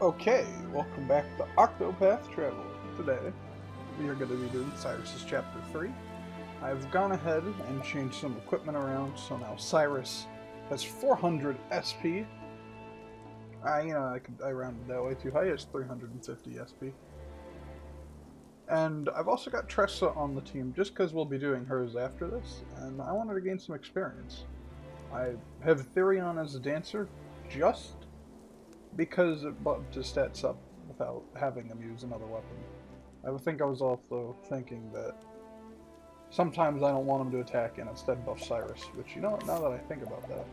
Okay, welcome back to Octopath Travel. Today, we are going to be doing Cyrus's Chapter 3. I've gone ahead and changed some equipment around, so now Cyrus has 400 SP. I rounded that way too high, it's 350 SP. And I've also got Tressa on the team, just because we'll be doing hers after this, and I wanted to gain some experience. I have Therion as a dancer, just because it bumped his stats up without having him use another weapon. I think I was also thinking that sometimes I don't want him to attack and instead buff Cyrus, which, you know what, now that I think about that.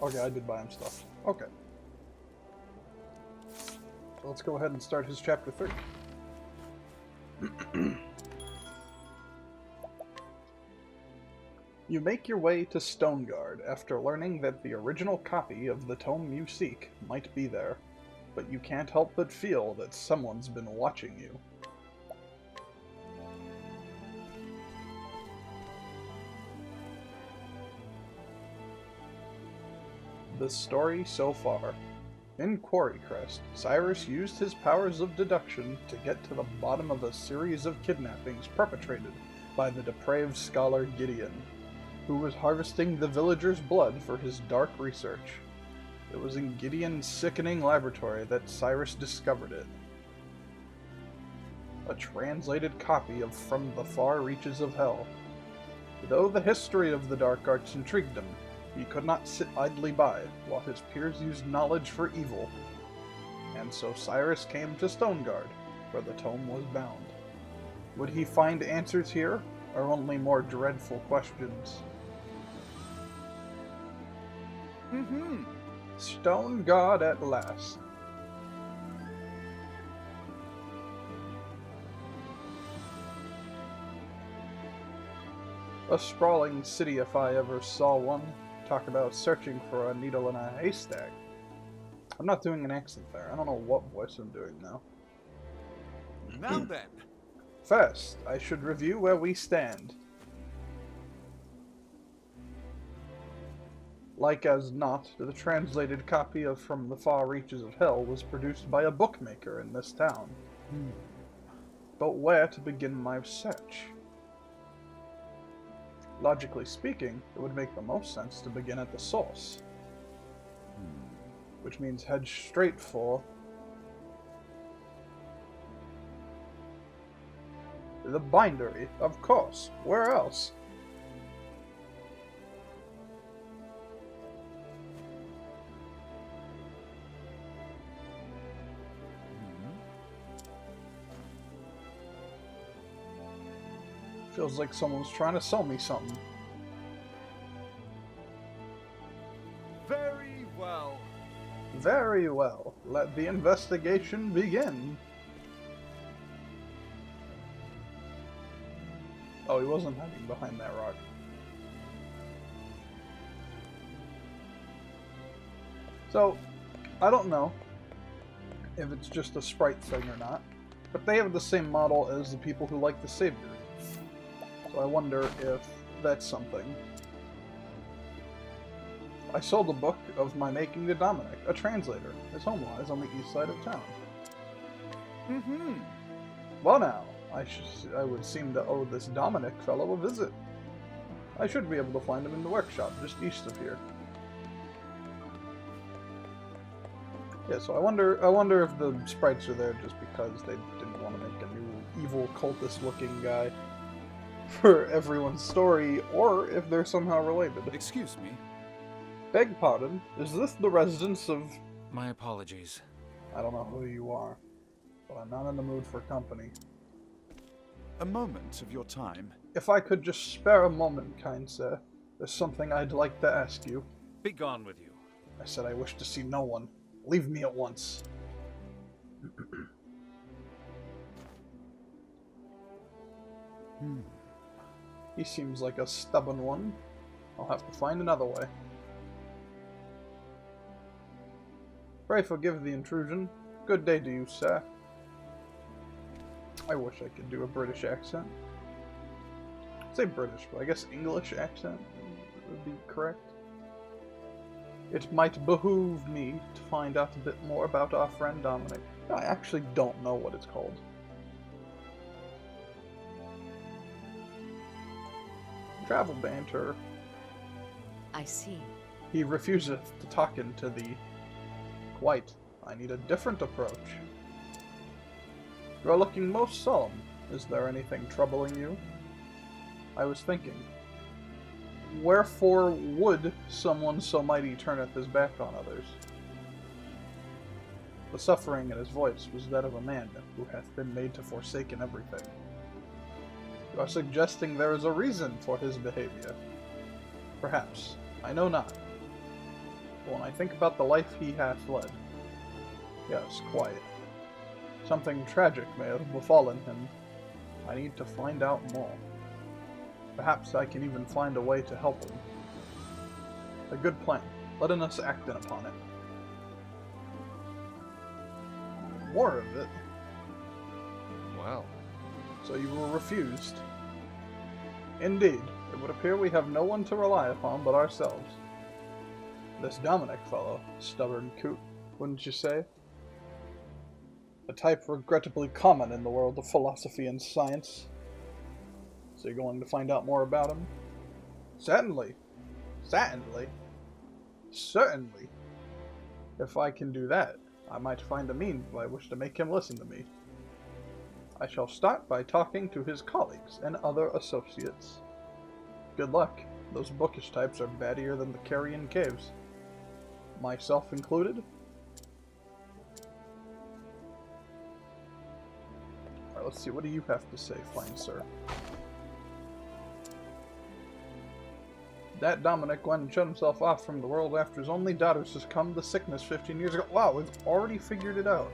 Okay, I did buy him stuff. Okay. So let's go ahead and start his chapter 3. You make your way to Stoneguard after learning that the original copy of the tome you seek might be there, but you can't help but feel that someone's been watching you. The story so far. In Quarrycrest, Cyrus used his powers of deduction to get to the bottom of a series of kidnappings perpetrated by the depraved scholar Gideon, who was harvesting the villagers' blood for his dark research. It was in Gideon's sickening laboratory that Cyrus discovered it. A translated copy of From the Far Reaches of Hell. Though the history of the dark arts intrigued him, he could not sit idly by while his peers used knowledge for evil. And so Cyrus came to Stoneguard, where the tome was bound. Would he find answers here, or only more dreadful questions? Stoneguard at last. A sprawling city if I ever saw one. Talk about searching for a needle in a haystack. I'm not doing an accent there. I don't know what voice I'm doing now. Now then. First, I should review where we stand. Like as not, the translated copy of From the Far Reaches of Hell was produced by a bookmaker in this town. But where to begin my search? Logically speaking, it would make the most sense to begin at the source. Which means head straight for the bindery, of course. Where else? Feels like someone's trying to sell me something. Very well. Very well. Let the investigation begin. Oh, he wasn't hiding behind that rock. So, I don't know if it's just a sprite thing or not, but they have the same model as the people who like the Savior. So I wonder if that's something. I sold a book of my making to Dominic, a translator. His home lies on the east side of town. Well now, I would seem to owe this Dominic fellow a visit. I should be able to find him in the workshop just east of here. Yeah, so I wonder if the sprites are there just because they didn't want to make a new evil cultist-looking guy for everyone's story, or if they're somehow related. Excuse me. Beg pardon, is this the residence of... My apologies. I don't know who you are, but I'm not in the mood for company. A moment of your time. If I could just spare a moment, kind sir, there's something I'd like to ask you. Be gone with you. I said I wish to see no one. Leave me at once. He seems like a stubborn one. I'll have to find another way. Pray forgive the intrusion. Good day to you, sir. I wish I could do a British accent. I'd say British, but I guess English accent would be correct. It might behoove me to find out a bit more about our friend Dominic. No, I actually don't know what it's called. Travel banter. I see. He refuseth to talk into thee. Quite. I need a different approach. You are looking most solemn. Is there anything troubling you? I was thinking. Wherefore would someone so mighty turneth his back on others? The suffering in his voice was that of a man who hath been made to forsaken everything. You are suggesting there is a reason for his behavior. Perhaps. I know not. But when I think about the life he hath led, yes, quite. Something tragic may have befallen him. I need to find out more. Perhaps I can even find a way to help him. A good plan. Let us act in upon it. More of it. Well. So you were refused. Indeed. It would appear we have no one to rely upon but ourselves. This Dominic fellow, stubborn coot, wouldn't you say? A type regrettably common in the world of philosophy and science. So you're going to find out more about him? Certainly. Certainly. Certainly. If I can do that, I might find a means by which to make him listen to me. I shall start by talking to his colleagues and other associates. Good luck. Those bookish types are battier than the Carrion Caves. Myself included. Alright, let's see. What do you have to say, fine sir? That Dominic went and shut himself off from the world after his only daughter succumbed to sickness 15 years ago. Wow, we've already figured it out.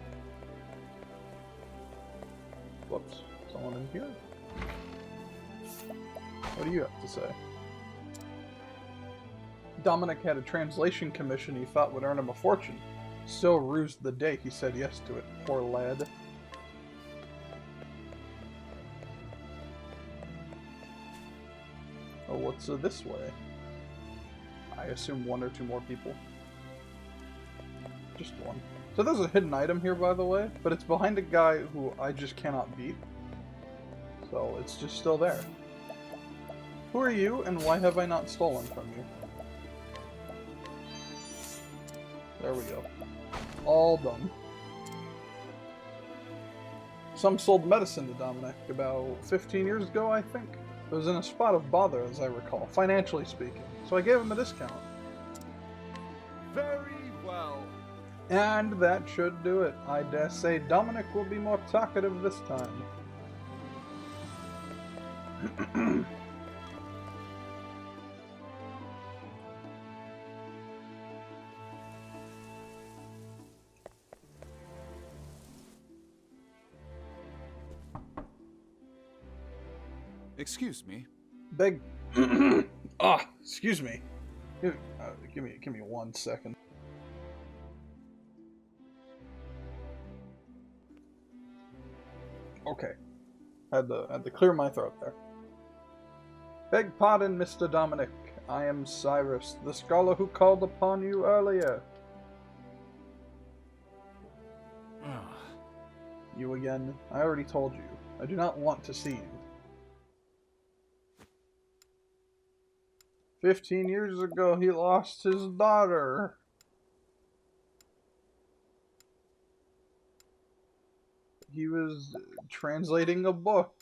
Whoops. Someone in here? What do you have to say? Dominic had a translation commission he thought would earn him a fortune. Still rused the day he said yes to it. Poor lad. Oh, what's this way? I assume one or two more people. Just one. So there's a hidden item here, by the way, but it's behind a guy who I just cannot beat. So it's just still there. Who are you, and why have I not stolen from you? There we go. All done. Some sold medicine to Dominic about 15 years ago, I think. It was in a spot of bother, as I recall, financially speaking. So I gave him a discount. Very well. And that should do it. I dare say Dominic will be more talkative this time. Excuse me. Beg. Excuse me. Give me 1 second. Okay. Had to clear my throat there. Beg pardon, Mr. Dominic. I am Cyrus, the scholar who called upon you earlier. You again? I already told you. I do not want to see you. 15 years ago, he lost his daughter. He was translating a book.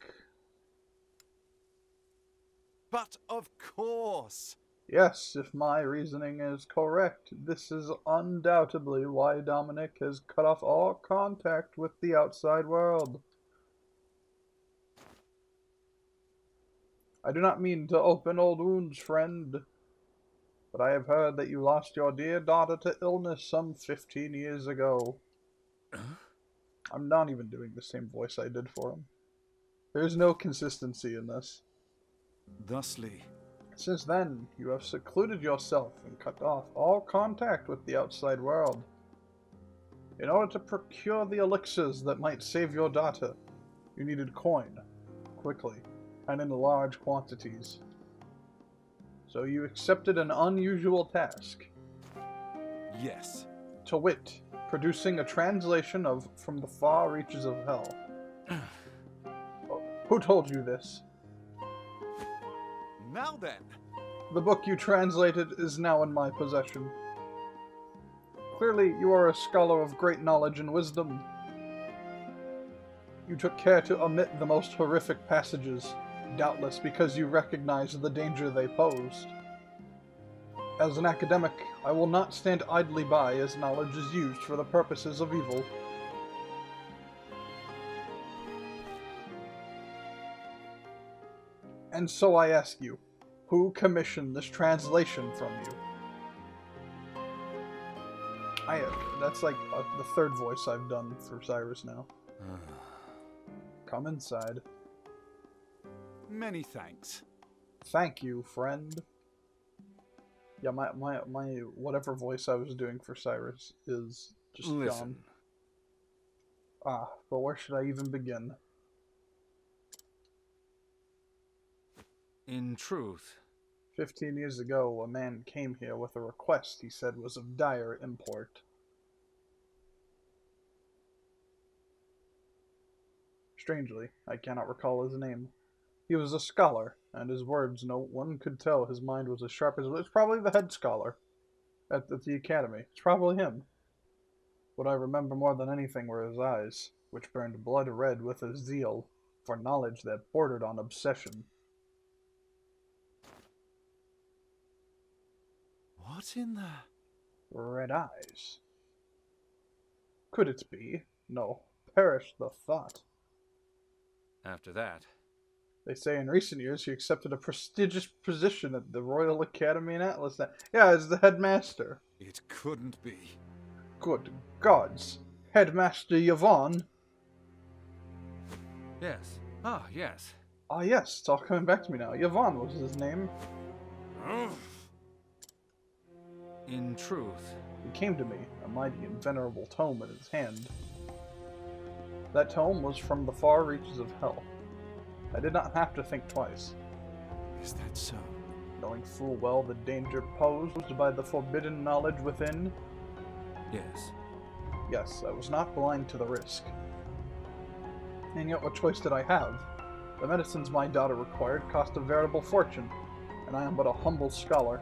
But of course. Yes, if my reasoning is correct, this is undoubtedly why Dominic has cut off all contact with the outside world. I do not mean to open old wounds, friend, but I have heard that you lost your dear daughter to illness some 15 years ago. I'm not even doing the same voice I did for him. There's no consistency in this. Thusly. Since then, you have secluded yourself and cut off all contact with the outside world. In order to procure the elixirs that might save your daughter, you needed coin, quickly, and in large quantities. So you accepted an unusual task. Yes. To wit, producing a translation of From the Far Reaches of Hell. Oh, who told you this? Now then. The book you translated is now in my possession. Clearly, you are a scholar of great knowledge and wisdom. You took care to omit the most horrific passages, doubtless because you recognized the danger they posed. As an academic, I will not stand idly by as knowledge is used for the purposes of evil. And so I ask you, who commissioned this translation from you? That's like the third voice I've done for Cyrus now. Come inside. Many thanks. Thank you, friend. Yeah, my whatever voice I was doing for Cyrus is just Listen. gone. But where should I even begin? In truth, 15 years ago, a man came here with a request he said was of dire import. Strangely, I cannot recall his name. He was a scholar, and his words, no one could tell his mind was as sharp as... It's probably the head scholar at the academy. It's probably him. What I remember more than anything were his eyes, which burned blood red with a zeal for knowledge that bordered on obsession. what in the... Red eyes. Could it be? No. Perish the thought. After that, They say in recent years he accepted a prestigious position at the Royal Academy in Atlas. Yeah, as the headmaster. it couldn't be. Good gods. Headmaster Yvonne? Yes. Ah, yes. Ah yes, it's all coming back to me now. Yvonne was his name. In truth, He came to me, a mighty and venerable tome in his hand. That tome was From the Far Reaches of Hell. I did not have to think twice, is that so? knowing full well the danger posed by the forbidden knowledge within. Yes. Yes, I was not blind to the risk. And yet what choice did I have? The medicines my daughter required cost a veritable fortune, and I am but a humble scholar.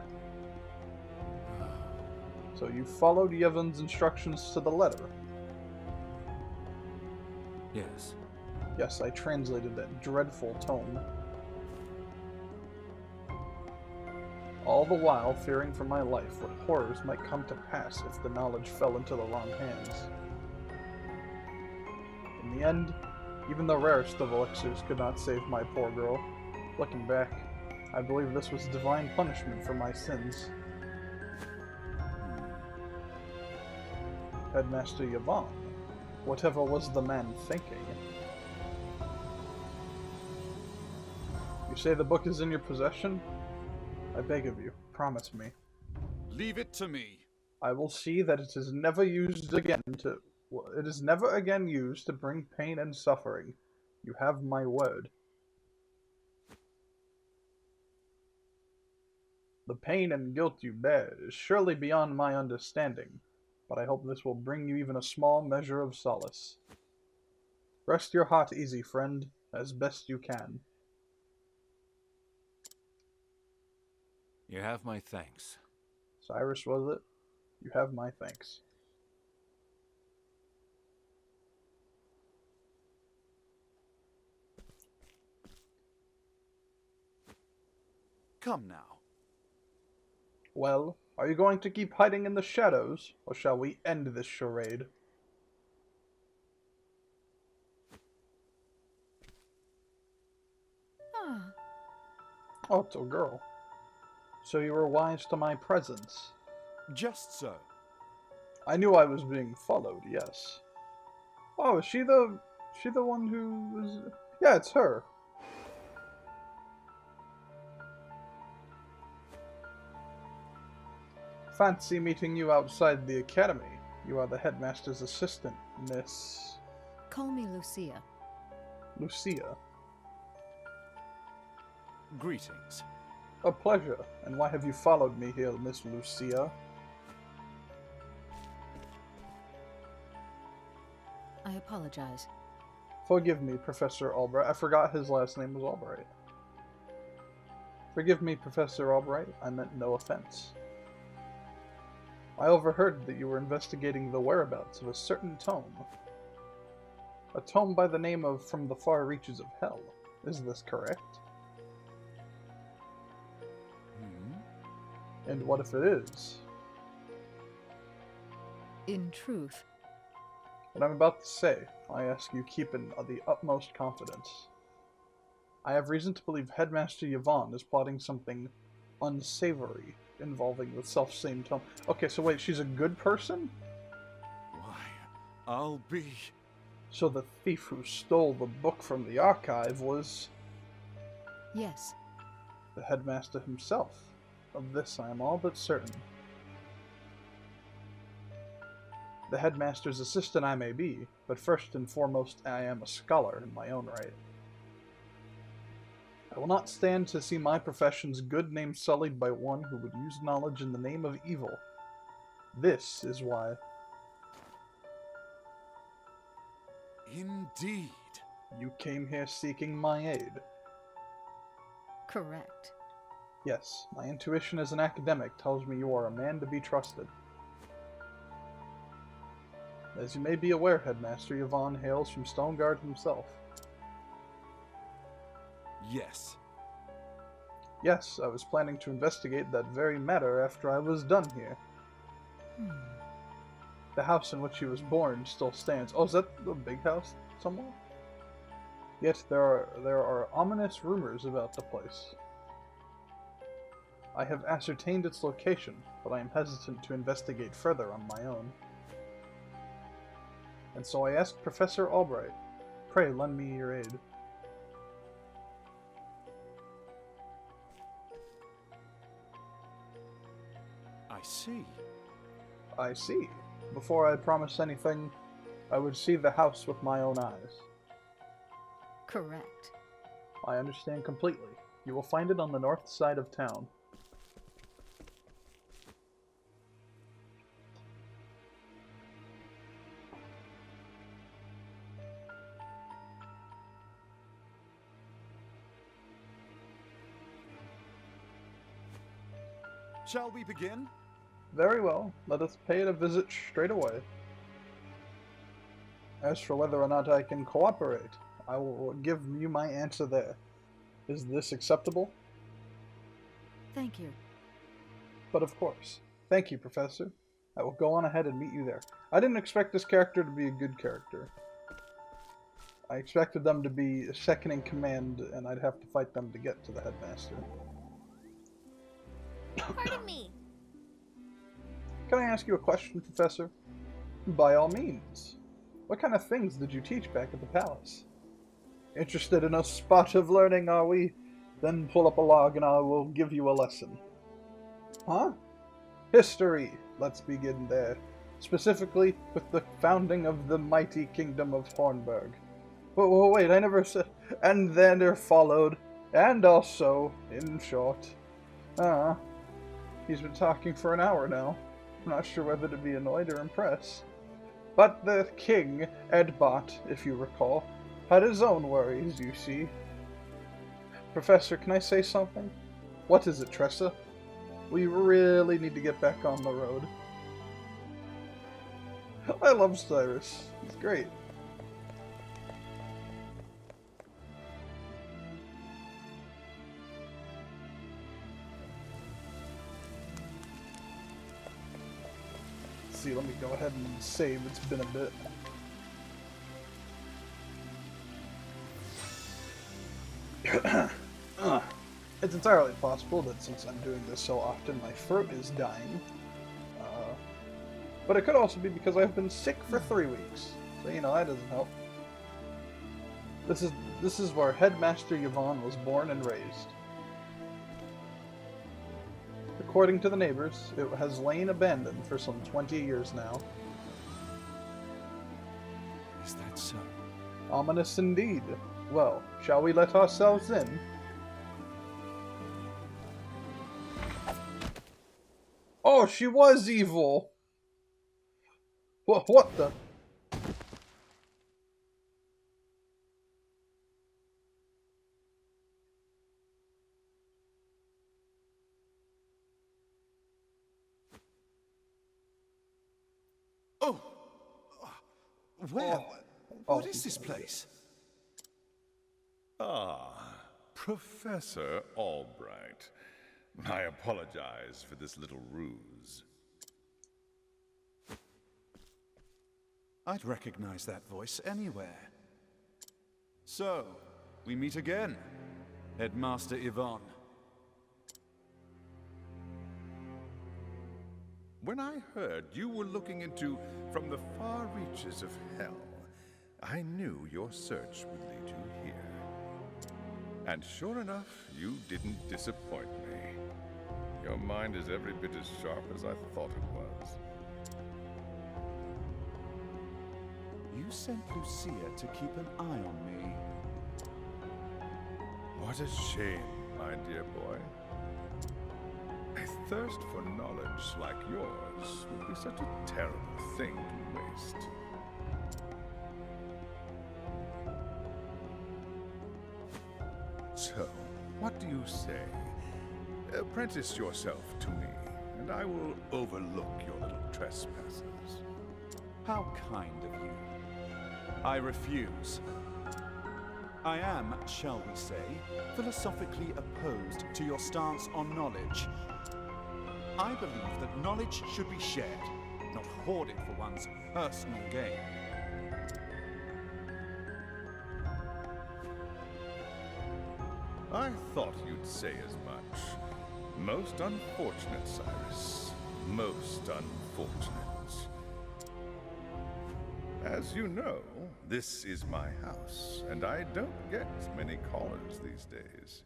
So you followed Yevon's instructions to the letter. Yes. Yes, I translated that dreadful tome. All the while fearing for my life what horrors might come to pass if the knowledge fell into the wrong hands. In the end, even the rarest of elixirs could not save my poor girl. Looking back, I believe this was divine punishment for my sins. Headmaster Yvonne, whatever was the man thinking? You say the book is in your possession? I beg of you, promise me. Leave it to me. I will see that it is never used again to... It is never again used to bring pain and suffering. You have my word. The pain and guilt you bear is surely beyond my understanding, but I hope this will bring you even a small measure of solace. Rest your heart easy, friend, as best you can. You have my thanks. Cyrus, was it? You have my thanks. Come now. Well, are you going to keep hiding in the shadows, or shall we end this charade? Ah, Oh, it's a girl. So you were wise to my presence. Just so. I knew I was being followed, yes. Oh, is she the one who was... Yeah, it's her. Fancy meeting you outside the academy. You are the headmaster's assistant, Miss... call me Lucia. Lucia. Greetings. A pleasure. And why have you followed me here, Miss Lucia? apologize. Forgive me, Professor Albright. I forgot his last name was Albright. Forgive me, Professor Albright. I meant no offense. I overheard that you were investigating the whereabouts of a certain tome. A tome by the name of From the Far Reaches of Hell. Is this correct? And what if it is? In truth, What I'm about to say, I ask you keep in the utmost confidence. I have reason to believe Headmaster Yvonne is plotting something unsavory involving the self-same tome. Okay, so wait, she's a good person? Why, I'll be... So the thief who stole the book from the archive was yes. the headmaster himself. Of this I am all but certain. The headmaster's assistant I may be, but first and foremost I am a scholar in my own right. I will not stand to see my profession's good name sullied by one who would use knowledge in the name of evil. This is why. Indeed. You came here seeking my aid. Correct. Yes, my intuition as an academic tells me you are a man to be trusted. As you may be aware, Headmaster Yvonne hails from Stoneguard himself. Yes. Yes, I was planning to investigate that very matter after I was done here. The house in which he was born still stands. Oh, is that the big house somewhere? Yet there are ominous rumors about the place. I have ascertained its location, but I am hesitant to investigate further on my own. And so I asked Professor Albright, pray lend me your aid. I see. I see. Before I promise anything, I would see the house with my own eyes. Correct. I understand completely. You will find it on the north side of town. Shall we begin? Very well. Let us pay it a visit straight away. As for whether or not I can cooperate, I will give you my answer there. Is this acceptable? Thank you. But of course. Thank you, Professor. I will go on ahead and meet you there. I didn't expect this character to be a good character. I expected them to be second in command, and I'd have to fight them to get to the headmaster. Pardon me. Can I ask you a question, Professor? By all means. What kind of things did you teach back at the palace? Interested in a spot of learning, are we? Then pull up a log and I will give you a lesson. Huh? History. Let's begin there. Specifically with the founding of the mighty kingdom of Hornburg. Wait, I never said... And then there followed, and also, in short. He's been talking for an hour now. I'm not sure whether to be annoyed or impressed. But the king, Edbot, if you recall, had his own worries, you see. Professor, can I say something? What is it, Tressa? We really need to get back on the road. I love Cyrus. He's great. See, let me go ahead and save. It's been a bit. It's entirely possible that since I'm doing this so often, my throat is dying. But it could also be because I've been sick for 3 weeks. So, you know, that doesn't help. This is where Headmaster Yvonne was born and raised. According to the neighbors, it has lain abandoned for some 20 years now. Is that so? Ominous indeed. Well, shall we let ourselves in? Oh, she was evil! What the? Well, Oh, what is this place? Ah, Professor Albright. I apologize for this little ruse. I'd recognize that voice anywhere. So, we meet again, Headmaster Yvonne. When I heard you were looking into from the far reaches of hell, I knew your search would lead you here. And sure enough, you didn't disappoint me. Your mind is every bit as sharp as I thought it was. You sent Lucia to keep an eye on me. What a shame, my dear boy. A thirst for knowledge like yours would be such a terrible thing to waste. So, what do you say? Apprentice yourself to me, and I will overlook your little trespasses. How kind of you. I refuse. I am, shall we say, philosophically opposed to your stance on knowledge. I believe that knowledge should be shared, not hoarded for one's personal gain. I thought you'd say as much. Most unfortunate, Cyrus. Most unfortunate. As you know, this is my house, and I don't get many callers these days.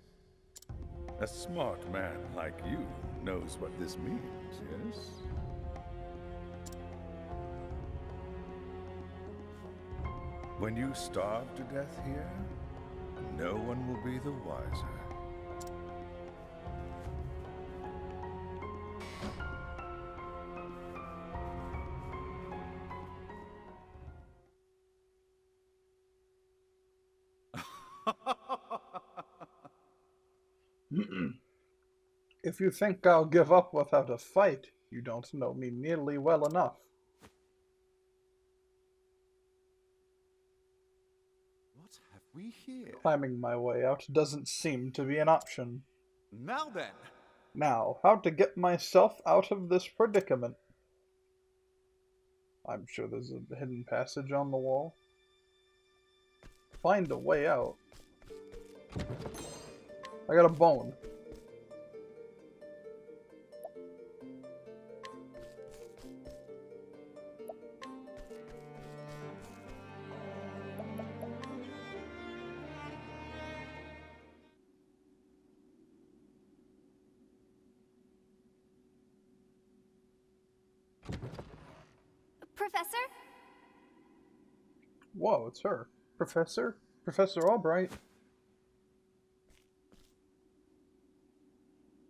A smart man like you knows what this means, yes? When you starve to death here, no one will be the wiser. If you think I'll give up without a fight, you don't know me nearly well enough. What have we here? Climbing my way out doesn't seem to be an option. Now then, Now, how to get myself out of this predicament? I'm sure there's a hidden passage on the wall. Find a way out. I got a bone. Professor? Whoa, it's her. Professor? Professor Albright.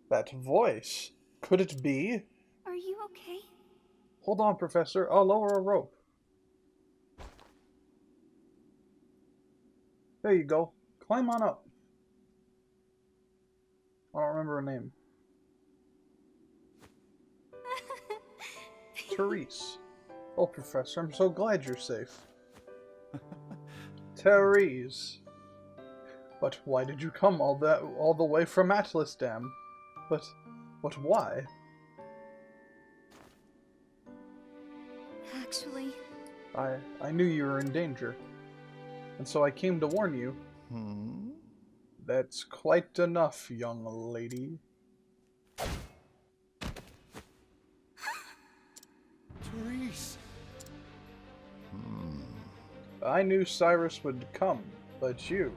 That voice. Could it be? Are you okay? Hold on, Professor. I'll lower a rope. There you go. Climb on up. I don't remember her name. Therese. Oh, Professor, I'm so glad you're safe. Therese. But why did you come all the way from Atlas Dam? But why? Actually, I knew you were in danger, and so I came to warn you. That's quite enough, young lady. Therese. I knew Cyrus would come, but you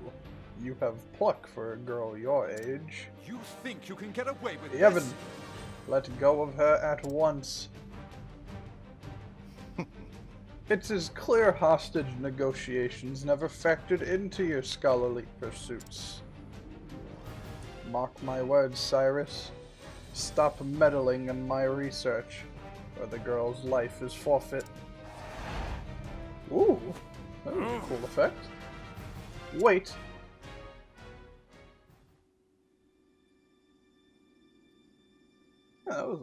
have pluck for a girl your age. You think you can get away with Yevon, this? let go of her at once. It's as clear hostage negotiations never factored into your scholarly pursuits. Mark my words, Cyrus. Stop meddling in my research, or the girl's life is forfeit. Ooh, that was a cool effect. Wait. Yeah,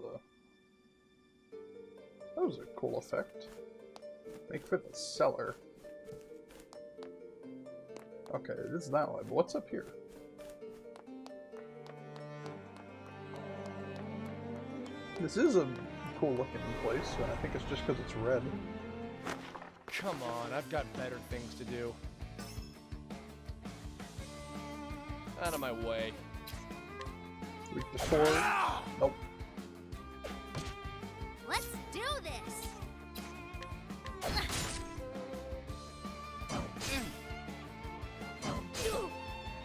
that was a cool effect. Make for the cellar. Okay, this is that way, but what's up here? This is a cool looking place, and I think it's just because it's red. Come on, I've got better things to do. Out of my way. Reach the sword. Nope. Let's do this.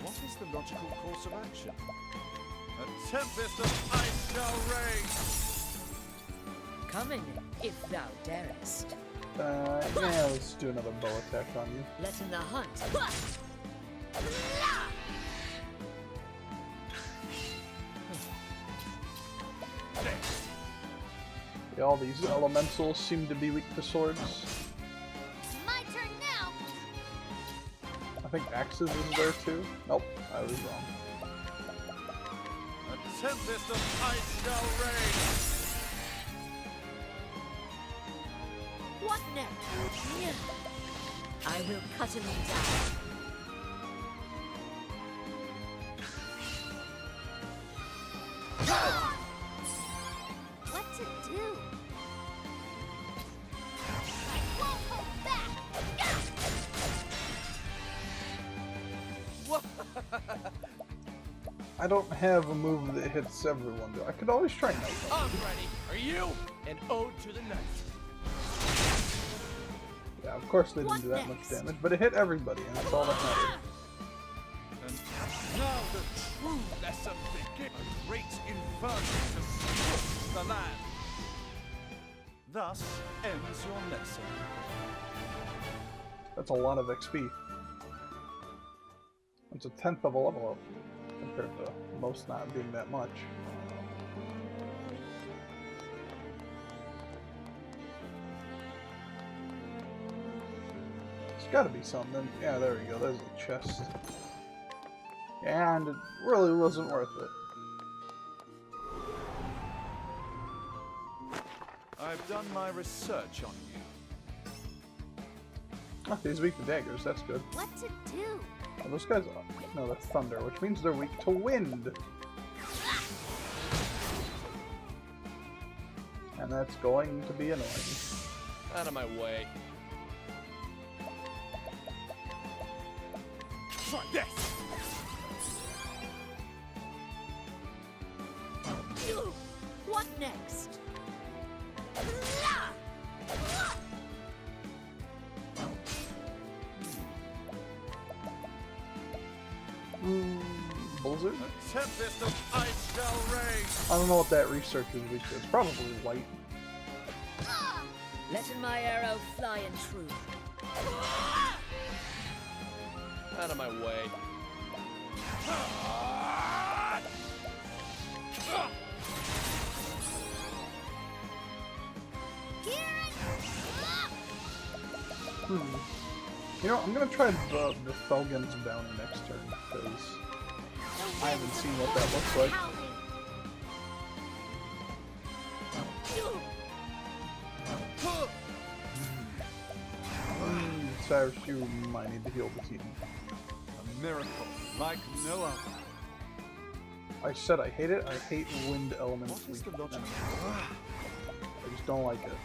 What is the logical course of action? A tempest of ice shall rage! Coming, if thou darest. Yeah, let's do another bow attack on you. Let in the hunt. Yeah, all these elementals seem to be weak to swords. My turn now. I think axes is there too. Nope, I was wrong. A tempest of ice shall rage! What next? I will cut him down. What to do? I won't hold back. I don't have a move that hits everyone, though. I could always try knife. I'm ready. Are you? An ode to the knife. Yeah, of course they didn't do that much damage, but it hit everybody, and that's all that matters. And now the true lesson begins. A great inferno to scorch the land. Thus ends your lesson. That's a lot of XP. It's a 10th of a level up, compared to most not being that much. There's gotta be something. Yeah, there we go, there's a chest. And it really wasn't worth it. I've done my research on you. Oh, he's weak to daggers, that's good. What to do? Oh, those guys, no, that's thunder, which means they're weak to wind. And that's going to be annoying. Out of my way. Try this! What next? Blizzard? A tempest of ice shall rage! I don't know what that research is weak to. It's probably light. Let in my arrow fly in truth. Out of my way. You know, I'm gonna try the Felgen's Bounty next turn, because I haven't seen what that looks like. Cyrus, you might need to heal the team. A miracle like no other. I said I hate it. I hate wind elements. What is the weak logic? enemies. I just don't like it.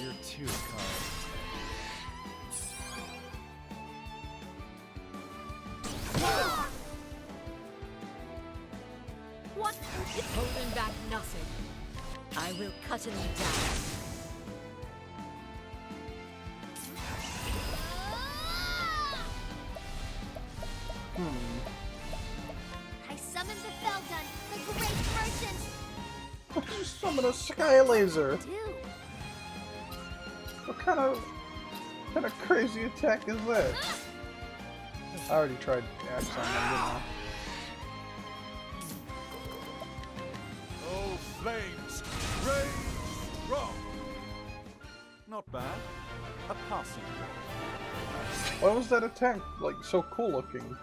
You're too kind. What? Holding back nothing. I will cut him down. I summoned the Felgun, the great merchant. Just summon a sky laser. Do. What kind of crazy attack is that? I already tried axe on them, didn't I? Oh, flames, rage strong. Not bad. A passing blow. Why was that attack like so cool looking?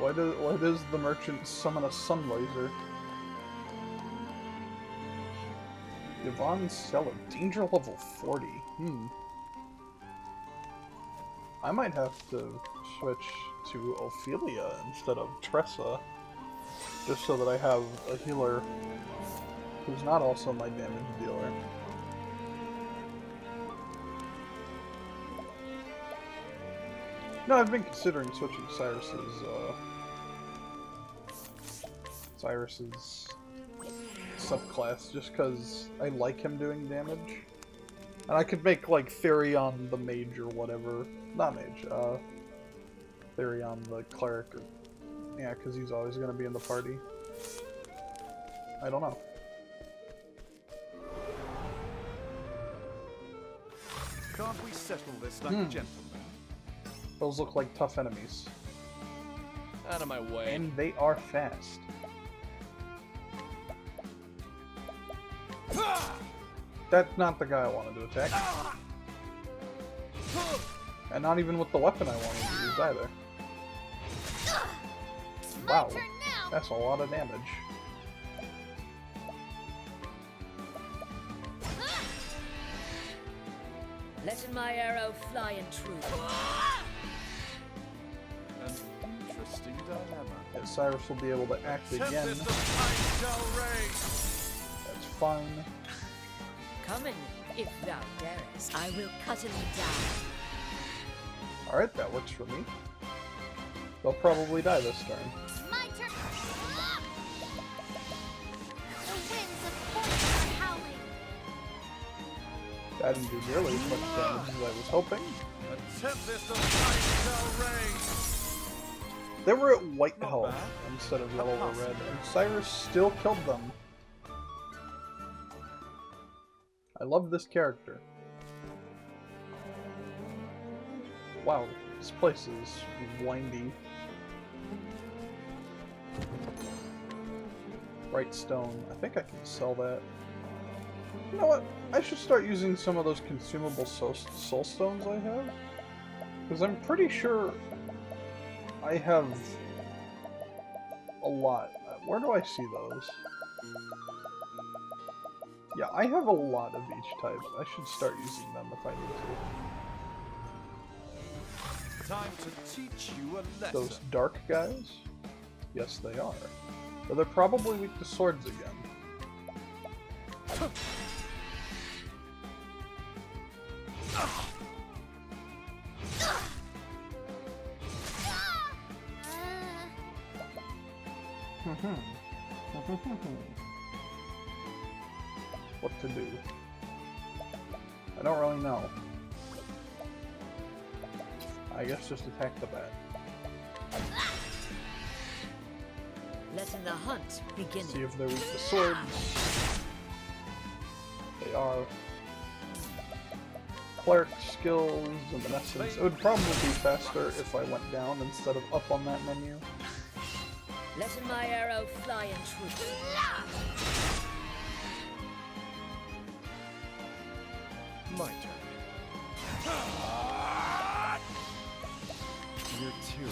Why does the merchant summon a sun laser? Yvonne's Cellar. Danger level 40. I might have to switch to Ophelia instead of Tressa. Just so that I have a healer who's not also my damage dealer. No, I've been considering switching Cyrus's subclass just because I like him doing damage. And I could make like Therion the mage or whatever. Not mage, Therion the cleric. Or, yeah, because he's always going to be in the party. I don't know. Can't we settle this like a gentleman? Those look like tough enemies. Out of my way. And they are fast. That's not the guy I wanted to attack. And not even with the weapon I wanted to use either. Wow, that's a lot of damage. Letting my arrow fly in truth. An interesting dilemma. Yeah, Cyrus will be able to act again. That's fine. Coming, if thou darest, I will cut him down. Alright, that works for me. They'll probably die this turn. My turn. The winds of fortune are howling. That didn't do nearly as much damage as I was hoping. They were at white health instead of yellow or red, and Cyrus still killed them. I love this character. Wow, this place is windy. Bright stone. I think I can sell that. You know what? I should start using some of those consumable soul stones I have. Because I'm pretty sure I have a lot. Where do I see those? Yeah, I have a lot of each type. I should start using them if I need to. Time to teach you a lesson. Those dark guys? Yes, they are. But they're probably weak to swords again. What to do? I don't really know. I guess just attack the bat. Letting the hunt begin. See if they're weak to swords. They are. Cleric skills and in essence. It would probably be faster if I went down instead of up on that menu. Letting my arrow fly in truth. My turn. You're too.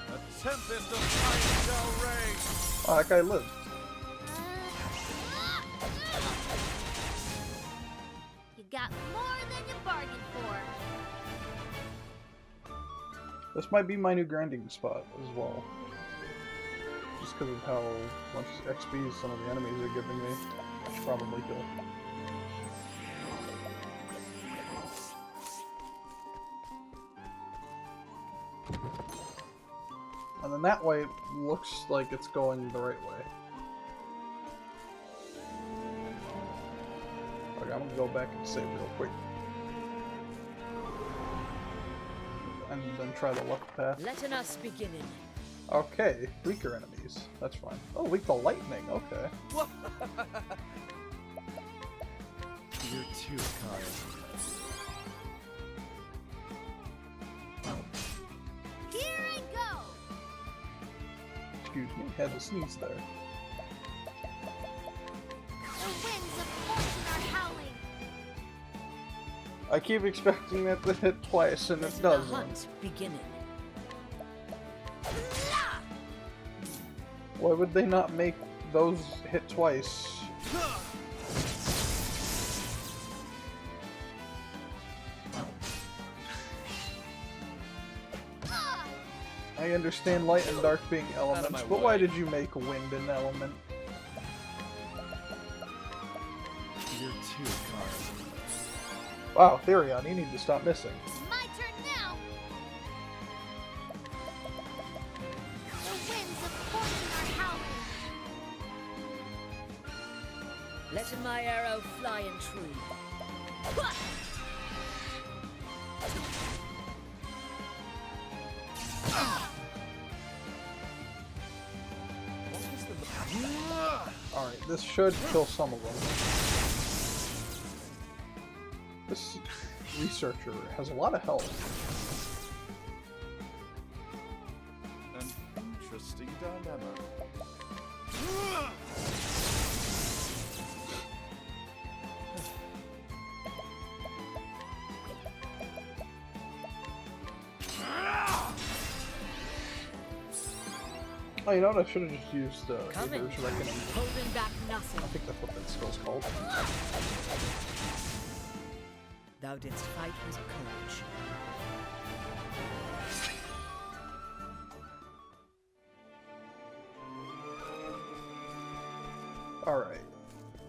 A tempest of light shall rage. Oh, that guy lived. You got more than you bargained for. This might be my new grinding spot as well. Just because of how much XP some of the enemies are giving me. I should probably heal. And then that way it looks like it's going the right way. Okay, I'm gonna go back and save real quick. And then try the left path. Letting us beginning. Okay, weaker enemies. That's fine. Oh, weak to lightning. Okay. You're too kind. Here I go. Excuse me, had to sneeze there. The winds of fortune are howling. I keep expecting that to hit twice, and it Let the doesn't. hunt beginning. Why would they not make those hit twice? I understand light and dark being elements, my but why way. did you make wind an element? You're too kind. Wow, Therion, you need to stop missing. My turn now. The winds of fortune are howling. Let my arrow fly and true. Alright, this should kill some of them. This researcher has a lot of health. An interesting dilemma. Oh, you know what? I should have just used Coming. Reaper's Reckoning. Holding back nothing. I think that's what that skill's called. Thou didst fight with courage. Alright.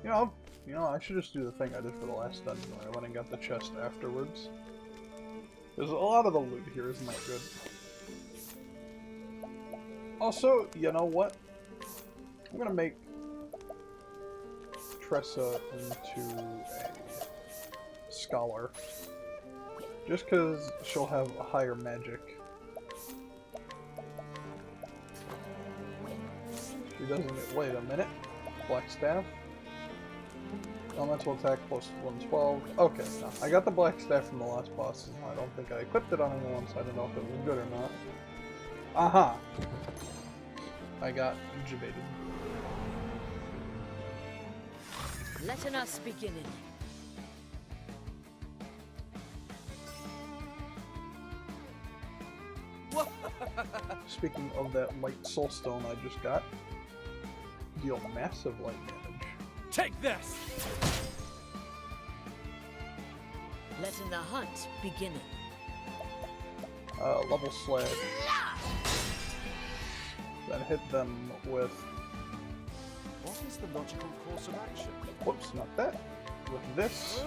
You know, I should just do the thing I did for the last dungeon where I went and got the chest afterwards. Because a lot of the loot here isn't that good. Also, you know what? I'm gonna make Tressa into a scholar. Just because she'll have a higher magic. She doesn't. Wait a minute. Black Staff. Elemental attack plus 112. Okay, no. I got the Black Staff from the last boss. I don't think I equipped it on anyone, so I don't know if it was good or not. Aha! I got intubated. Let us beginning. Speaking of that light soulstone I just got, deal massive light damage. Take this! Letting the hunt beginning. Level slash. Then hit them with, What is the logical course of action? whoops, not that, with this.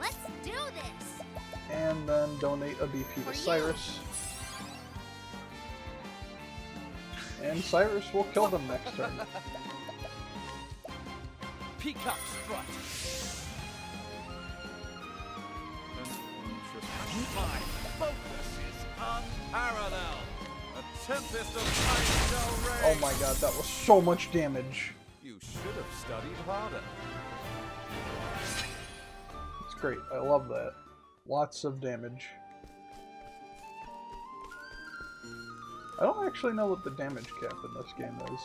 Let's do this. And then donate a BP to Cyrus. And Cyrus will kill them next turn. Peacock strut. An interesting. My focus is unparalleled. A tempest of light shall Oh reign. my god, that was so much damage. You should have studied harder. It's great, I love that. Lots of damage. I don't actually know what the damage cap in this game is.